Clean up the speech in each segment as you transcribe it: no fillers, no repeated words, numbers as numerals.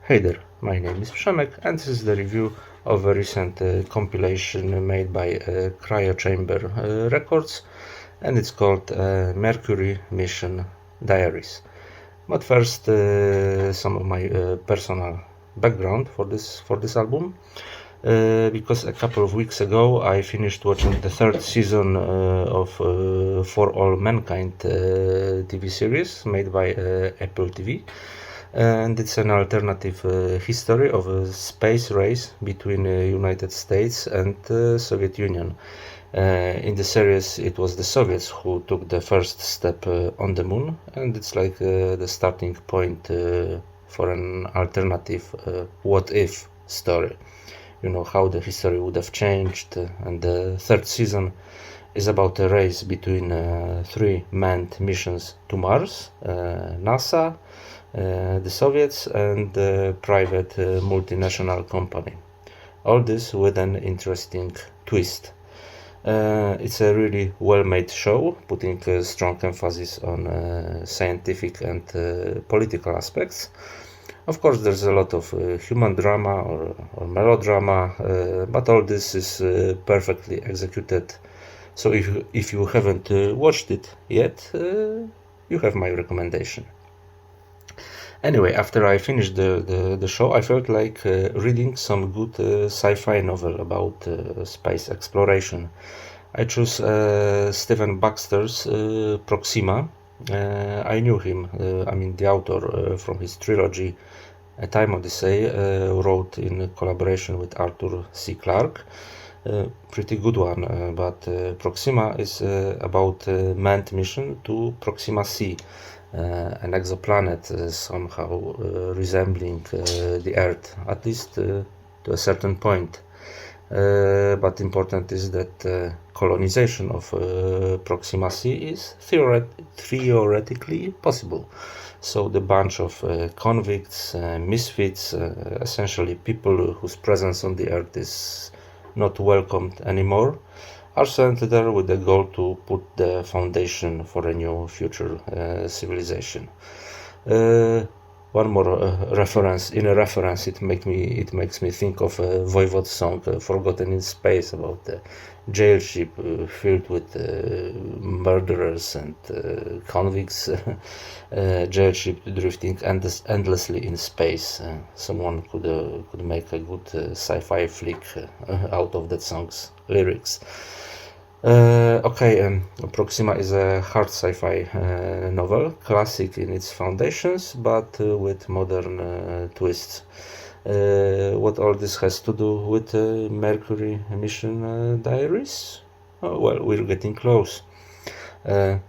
Hey there, my name is Przemek and this is the review of a recent compilation made by Cryo Chamber Records, and it's called Mercury Mission Diaries. But first, some of my personal background for this album. Because a couple of weeks ago I finished watching the third season of For All Mankind TV series made by Apple TV. And it's an alternative history of a space race between United States and Soviet Union. In the series it was the Soviets who took the first step on the moon, and it's like the starting point for an alternative what if story. You know how the history would have changed, and the third season is about a race between three manned missions to Mars, NASA, the Soviets, and a private multinational company. All this with an interesting twist. It's a really well-made show, putting a strong emphasis on scientific and political aspects. Of course, there's a lot of human drama or melodrama, but all this is perfectly executed. So if you haven't watched it yet, you have my recommendation. Anyway, after I finished the show, I felt like reading some good sci-fi novel about space exploration. I chose Stephen Baxter's Proxima. I knew him, the author, from his trilogy A Time Odyssey, wrote in collaboration with Arthur C. Clarke. Pretty good one, but Proxima is about a manned mission to Proxima C, an exoplanet somehow resembling the Earth, at least to a certain point. But important is that colonization of Proxima C is theoretically possible. So the bunch of convicts, misfits, essentially people whose presence on the Earth is not welcomed anymore, are sent there with the goal to put the foundation for a new future civilization. One more reference. In a reference, it makes me think of a Voivod's song, "Forgotten in Space," about the jail ship filled with murderers and convicts, jail ship drifting endlessly in space. Someone could make a good sci-fi flick out of that song's lyrics. Proxima is a hard sci-fi novel, classic in its foundations, but with modern twists. What all this has to do with Mercury Mission Diaries? Oh, well, we're getting close. The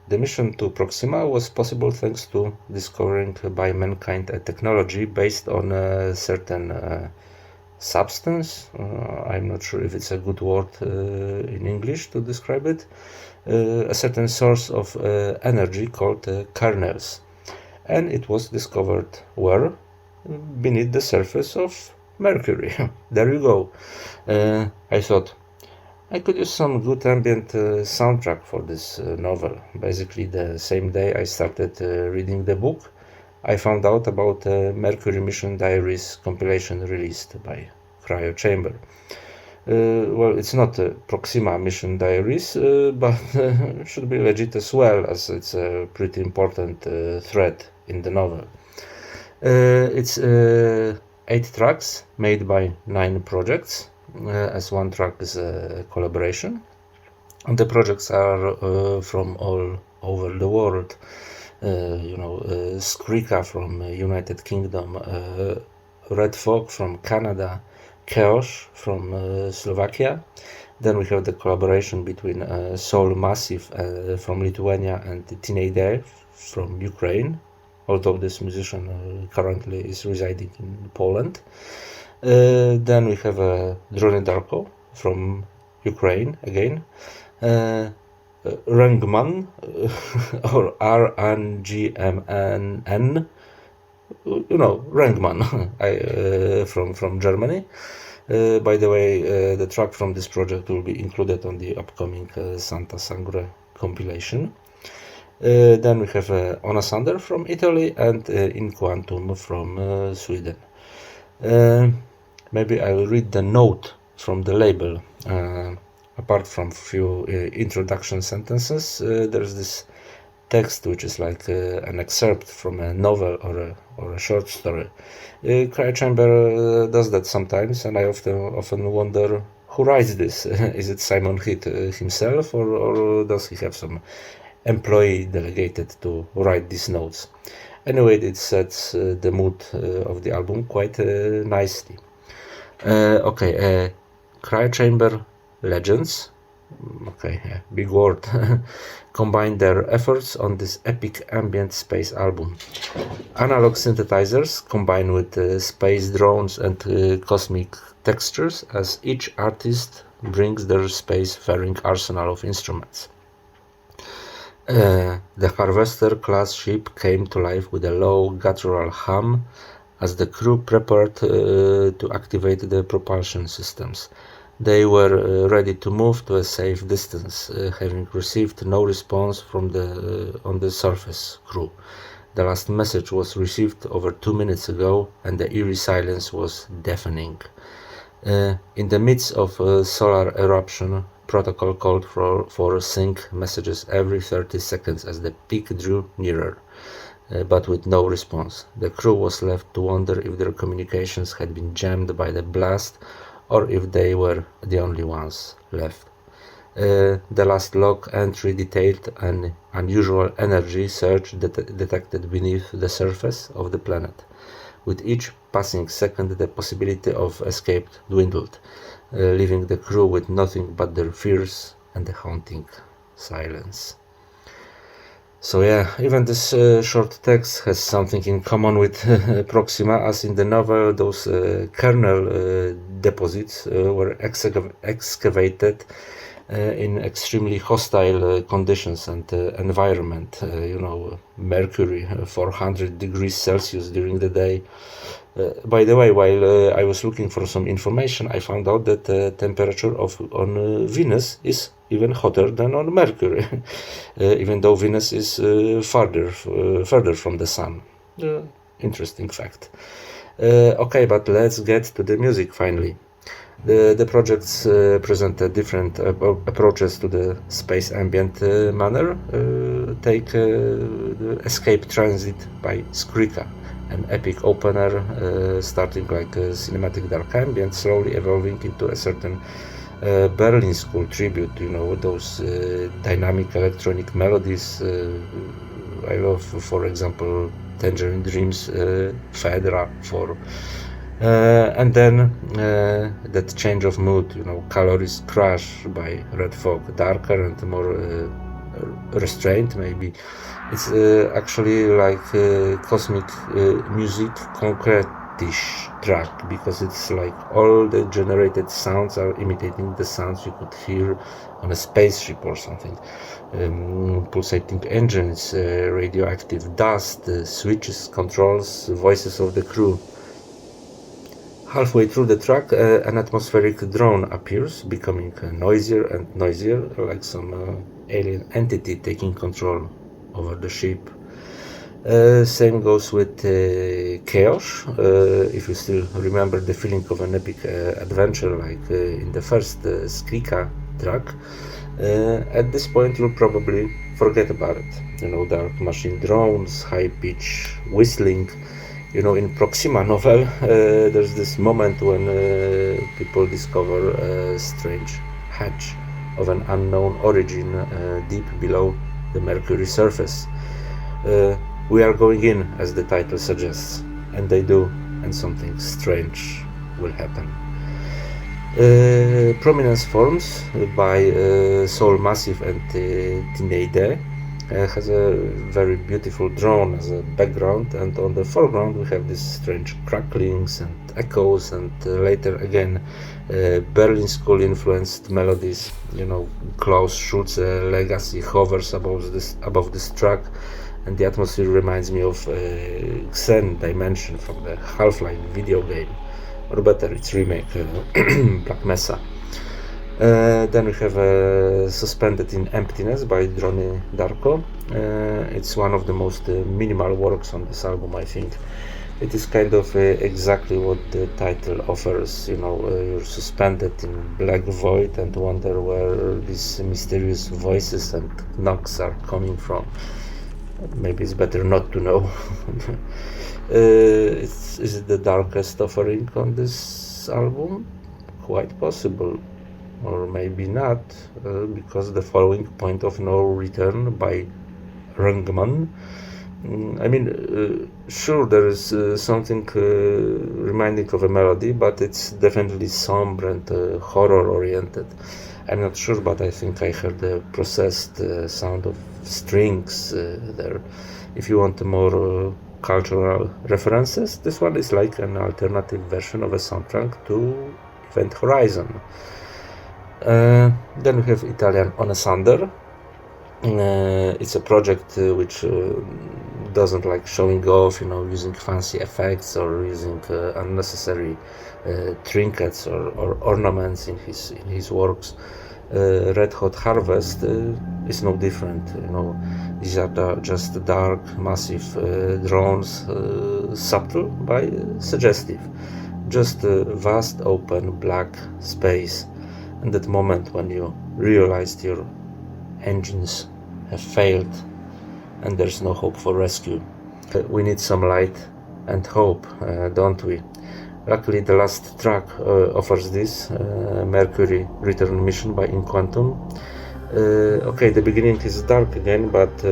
mission to Proxima was possible thanks to discovering by mankind a technology based on a certain substance. I'm not sure if it's a good word in English to describe it. A certain source of energy called kernels, and it was discovered where? Beneath the surface of Mercury. There you go. I thought I could use some good ambient soundtrack for this novel. Basically, the same day I started reading the book, I found out about Mercury Mission Diaries compilation released by Cryo Chamber. Well, it's not Proxima Mission Diaries, but should be legit as well, as it's a pretty important thread in the novel. It's 8 tracks made by 9 projects, as one track is a collaboration. And the projects are from all over the world. Skrika from United Kingdom, Red Fog from Canada, Keosz from Slovakia. Then we have the collaboration between Soul Massif from Lithuania and Tineidae from Ukraine, although this musician currently is residing in Poland. Then we have Dronny Darko from Ukraine again. RNGMNN or RNGMNN, RNGMNN, from Germany. By the way, the track from this project will be included on the upcoming Santa Sangre compilation. Then we have Onasander from Italy and In Quantum from Sweden. Maybe I'll read the note from the label. Apart from few introduction sentences, there's this text which is like an excerpt from a novel or a short story. Cryo Chamber does that sometimes, and I often wonder who writes this. Is it Simon Heath himself, or does he have some employee delegated to write these notes? Anyway, it sets the mood of the album quite nicely. Cryo Chamber legends, big word, combine their efforts on this epic ambient space album. Analog synthesizers combine with space drones and cosmic textures as each artist brings their space-faring arsenal of instruments. The Harvester class ship came to life with a low guttural hum as the crew prepared to activate the propulsion systems. They were ready to move to a safe distance, having received no response from on the surface crew. The last message was received over 2 minutes ago, and the eerie silence was deafening. In the midst of a solar eruption, protocol called for sync messages every 30 seconds as the peak drew nearer, but with no response. The crew was left to wonder if their communications had been jammed by the blast, or if they were the only ones left. The last log entry detailed an unusual energy surge detected beneath the surface of the planet. With each passing second, the possibility of escape dwindled, leaving the crew with nothing but their fears and the haunting silence. So yeah, even this short text has something in common with Proxima, as in the novel those kernel deposits were excavated in extremely hostile conditions and environment. Mercury 400 degrees Celsius during the day. By the way, while I was looking for some information, I found out that the temperature on Venus is even hotter than on Mercury, even though Venus is further from the Sun. Interesting fact. But let's get to the music finally. The projects present different approaches to the space ambient manner. Take the Escape Transit by Skrika, an epic opener starting like a cinematic dark ambient, slowly evolving into a certain Berlin School tribute, those dynamic electronic melodies. I love, for example, Tangerine Dream's Fedra for and then that change of mood, Calories Crash by Red Fog, darker and more restrained maybe. It's actually like cosmic music concrete-ish track, because it's like all the generated sounds are imitating the sounds you could hear on a spaceship or something. Pulsating engines, radioactive dust, switches, controls, voices of the crew. Halfway through the track, an atmospheric drone appears, becoming noisier and noisier, like some alien entity taking control over the ship. Same goes with Keosz. If you still remember the feeling of an epic adventure, like in the first Skrika track, at this point you'll probably forget about it. Dark machine drones, high-pitch whistling. In Proxima novel, there's this moment when people discover a strange hatch of an unknown origin deep below the Mercury surface. We are going in, as the title suggests, and they do, and something strange will happen. Prominence forms by Soul Massif and Tineidae. Has a very beautiful drone as a background, and on the foreground we have these strange cracklings and echoes, and later again Berlin School influenced melodies. Klaus Schulze legacy hovers above this track, and the atmosphere reminds me of Xen Dimension from the Half-Life video game, or better its remake, Black Mesa. Then we have Suspended in Emptiness by Dronny Darko. It's one of the most minimal works on this album, I think. It is kind of exactly what the title offers, you know, you're suspended in black void and wonder where these mysterious voices and knocks are coming from. Maybe it's better not to know. Is it the darkest offering on this album? Quite possible. Or maybe not, because the following Point of No Return by RNGMNN. I mean, sure, there is something reminding of a melody, but it's definitely somber and horror-oriented. I'm not sure, but I think I heard the processed sound of strings there. If you want more cultural references, this one is like an alternative version of a soundtrack to Event Horizon. Then we have Italian Onasander. It's a project which doesn't like showing off, you know, using fancy effects or using unnecessary trinkets or ornaments in his works. Red Hot Harvest is no different. You know, these are just dark, massive drones, subtle but suggestive. Just a vast, open, black space. And that moment when you realized your engines have failed and there's no hope for rescue. We need some light and hope, don't we? Luckily the last track offers this, Mercury Return Mission by In Quantum. Okay, the beginning is dark again, but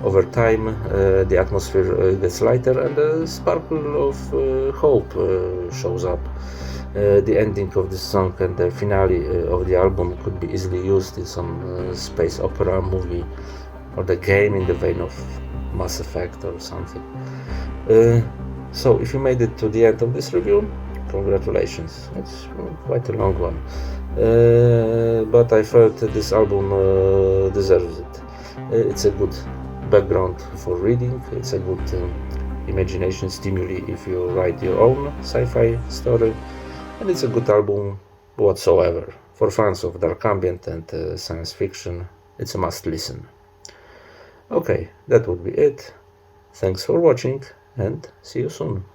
over time the atmosphere gets lighter and a sparkle of hope shows up. The ending of this song and the finale of the album could be easily used in some space opera movie or the game in the vein of Mass Effect or something. So if you made it to the end of this review, congratulations. It's quite a long one, but I felt this album deserves it. It's a good background for reading, it's a good imagination stimuli if you write your own sci-fi story, and it's a good album whatsoever. For fans of dark ambient and science fiction, it's a must listen. Okay, that would be it. Thanks for watching and see you soon.